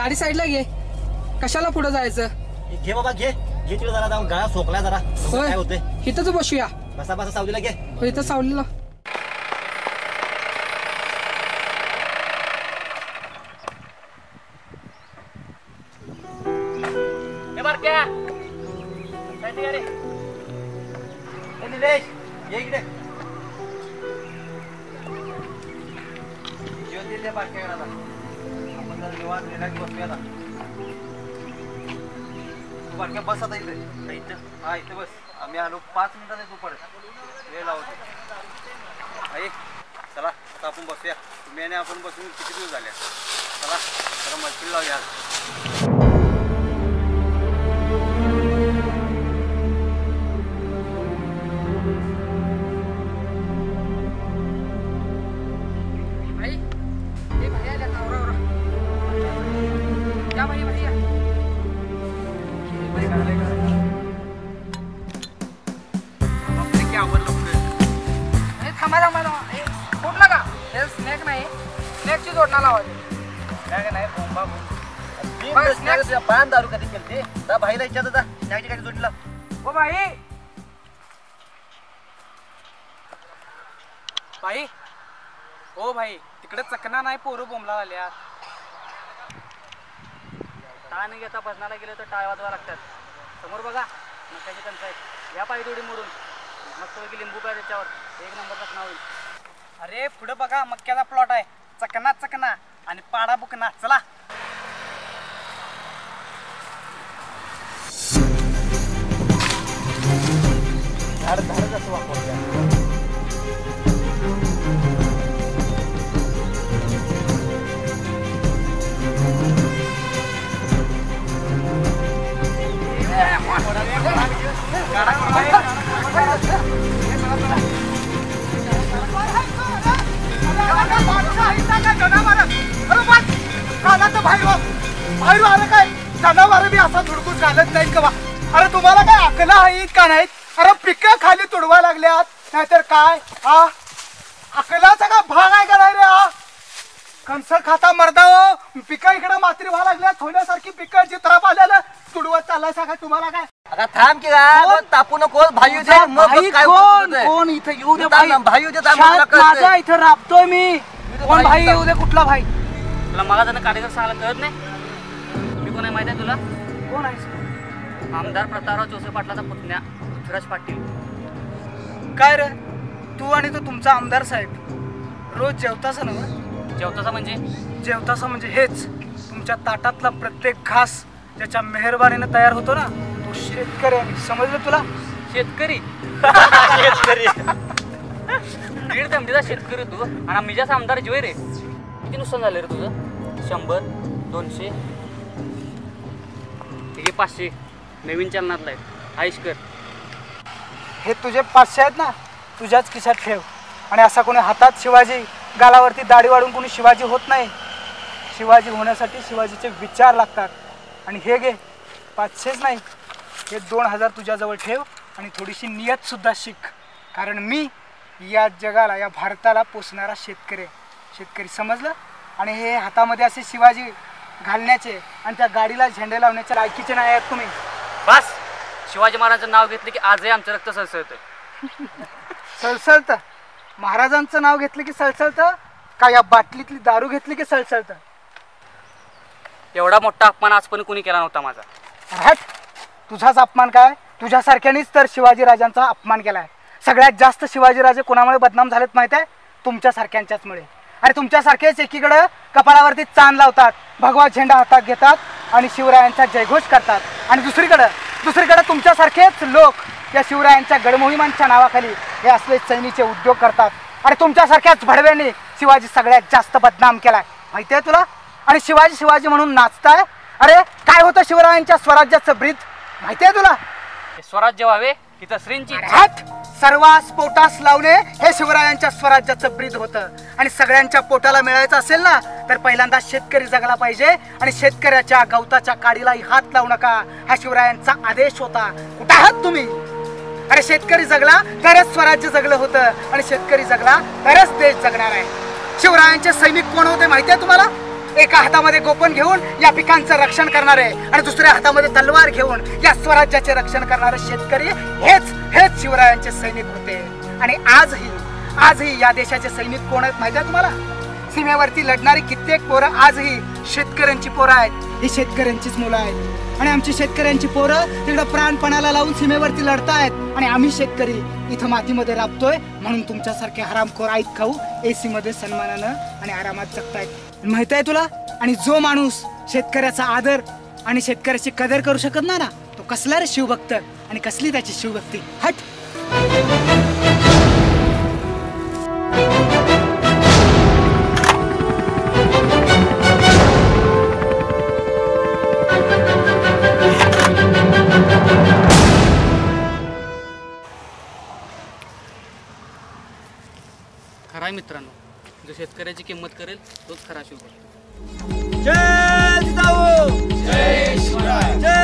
गाडी साईडला घे, कशाला पुढे जायचं? घे बाबा घे घे, तिकडे जरा जाऊन गळा सोकला जरा, काय होतंय. इथंच बसूया. बसा बसा सावलीला घे. इथं सावलीला. बस आता इथे. हा इथे बस. आम्ही आलो 5 मिनिटात येतो, परत वेळ लावतो. चला आता आपण बसूया. तुम्ही आणि आपण बसून किती दिवस झाले. चला जरा मैफिल लावूया. पान दारू कधी केलते त्या भाईला विचारत जा, त्याची काही जोडीला. ओ भाई, भाई ओ भाई, तिकडे चकना नाही, पोरं बोंबला आल्या. टाळ नाही घेता भजनाला गेले तर टाळ वाजवा लागतात. समोर बघा मक्याची कणसं आहेत, या पायी थोडी मोडून मस्तपैकी लिंबू पाय त्याच्यावर, 1 नंबर चकना होईल. अरे पुढे बघा मक्याचा प्लॉट आहे, चकना चकना आणि पाडा बुकना. चला झाड कसं वापरते. काय जनावर बी असा धुडकूस घालत नाहीत का? अरे तुम्हाला काय अकला आहेत का नाहीत? अरे पिकं खाली तुडवा लागल्यात, नाहीतर काय हा अकलाचा का भाग आहे का नाही रे? हा कणस खाता मर्दा, पिकं इकडे मात्री व्हा लागल्यात, थोड्यासारखी पिकं चित्राप आल्याला तुडवत चाललाय. सांगा तुम्हाला काय? आता थांब की काय तापू नको. भाई कोण इथं येऊ दे. भाई माझा इथं राबतोय मी. कोण भाई येऊ दे? कुठला भाई? तुला मला जण कार्यक्रम सांगायला कळत नाही? मी कोण आहे माहिती आहे तुला? कोण आहे? आमदार प्रतापराव जोसे पाटलाचा पुतण्या पृथ्वीराज पाटील. काय रे तू आणि तो तुमचा आमदार साहेब रोज जेवतासा ना? जेवतासा म्हणजे? जेवतासा म्हणजे हेच, तुमच्या ताटातला प्रत्येक घास ज्याच्या मेहरबानीने तयार होतो ना, तो शेतकरी आहे. समजलं तुला? शेतकरी शेतकरी 1.5 दमडीचा शेतकरी तू, आणि मी जास्त आमदार जीव रे. किती नुकसान झालं रे तुझं? 100, 200, हे 500 नवीन चलनातला आहे. आईश कर. हे तुझे 500 आहेत ना, तुझ्याच खिशात ठेव. आणि असा कोणी हातात शिवाजी, गालावरती दाढी वाढून कोणी शिवाजी होत नाही. शिवाजी होण्यासाठी शिवाजीचे विचार लागतात. आणि हे घे 500च नाही, हे 2000 तुझ्याजवळ ठेव आणि थोडीशी नियत सुद्धा शिक. कारण मी या जगाला, या भारताला पोसणारा शेतकरी आहे. शेतकरी समजलं? आणि हे हातामध्ये असे शिवाजी घालण्याचे आणि त्या गाडीला झेंडे लावण्याच्या लायकीचे नाही आहेत तुम्ही. बस, शिवाजी महाराजांचं नाव घेतलं की आजही आमचं रक्त सळसळतं. सळसळतं? महाराजांचं नाव घेतलं की सळसळतं का या बाटलीतली दारू घेतली की सळसळतं? एवढा मोठा अपमान आजपर्यंत कोणी केला नव्हता माझा. हट, तुझाच अपमान काय? तुझ्यासारख्यानीच तर शिवाजीराजांचा अपमान केलाय. सगळ्यात जास्त शिवाजीराजे कोणामुळे बदनाम झालेत माहिती आहे? तुमच्यासारख्यांच्याचमुळे. अरे तुमच्यासारखेच एकीकडं कपाळावरती चांद लावतात, भगवा झेंडा हातात घेतात आणि शिवरायांचा जयघोष करतात, आणि दुसरीकडे तुमच्यासारखेच लोक या शिवरायांच्या गडमोहिमांच्या नावाखाली हे असले चैनीचे उद्योग करतात. अरे तुमच्यासारख्याच भडव्यांनी शिवाजी सगळ्यात जास्त बदनाम केलाय माहिती आहे तुला? आणि शिवाजी म्हणून नाचताय. अरे काय होतं शिवरायांच्या स्वराज्याचं ब्रीद माहिती आहे तुला? स्वराज्य व्हावे ही तर श्रींची. सर्वांस पोटास लावणे हे शिवरायांच्या स्वराज्याचं ब्रीद होतं. आणि सगळ्यांच्या पोटाला मिळायचं असेल ना, तर पहिल्यांदा शेतकरी जगला पाहिजे. आणि शेतकऱ्याच्या गवताच्या काडीलाही हात लावू नका, हा शिवरायांचा आदेश होता. कुठं आहात तुम्ही? अरे शेतकरी जगला तरच स्वराज्य जगलं होतं, आणि शेतकरी जगला तरच देश जगणार आहे. शिवरायांचे सैनिक कोण होते माहिती आहे तुम्हाला? एका हातामध्ये गोपन घेऊन या पिकांचं रक्षण करणारे आणि दुसऱ्या हातामध्ये तलवार घेऊन या स्वराज्याचे रक्षण करणारे शेतकरी हेच शिवरायांचे सैनिक होते. आणि आजही या देशाचे सैनिक कोण आहेत माहिती आहे तुम्हाला? सीमेवरती लढणारी कित्येक पोरं आजही शेतकऱ्यांची पोरं आहेत. ही शेतकऱ्यांचीच मुलं आहेत आणि आमची शेतकऱ्यांची पोरं तिकडं प्राणपणाला लावून सीमेवरती लढतायत आणि आम्ही शेतकरी इथं मातीमध्ये राबतोय. म्हणून तुमच्यासारखे हरामखोर ऐक खाऊ AC मध्ये सन्मानानं आणि आरामात जगतायत. माहित आहे तुला? आणि जो माणूस शेतकऱ्याचा आदर आणि शेतकऱ्याची कदर करू शकत ना तो कसला रे शिवभक्त आणि कसली त्याची शिवभक्ती. हट. खरा मित्रांनो, जो शेतकऱ्याची किंमत करेल तोच खरा शिवभक्त. जय जिजाऊ, जय शिवराय.